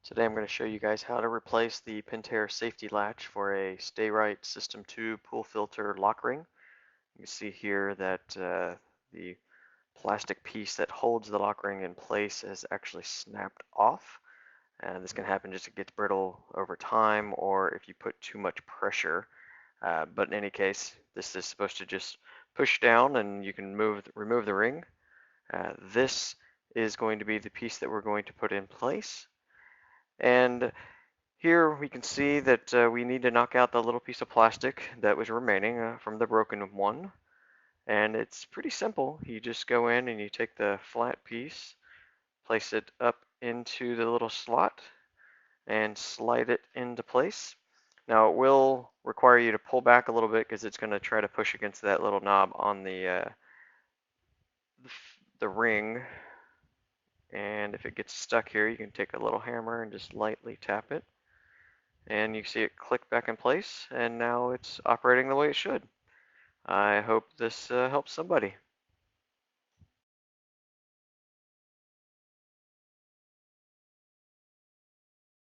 Today I'm going to show you guys how to replace the Pentair safety latch for a Sta-Rite System 2 pool filter lock ring. You can see here that the plastic piece that holds the lock ring in place has actually snapped off. And this can happen just to get brittle over time or if you put too much pressure. But in any case, this is supposed to just push down and you can remove the ring. This is going to be the piece that we're going to put in place. And here we can see that we need to knock out the little piece of plastic that was remaining from the broken one. And it's pretty simple. You just go in and you take the flat piece, place it up into the little slot, and slide it into place. Now it will require you to pull back a little bit because it's going to try to push against that little knob on the ring. And if it gets stuck here, you can take a little hammer and just lightly tap it. And you see it click back in place, and now it's operating the way it should. I hope this helps somebody.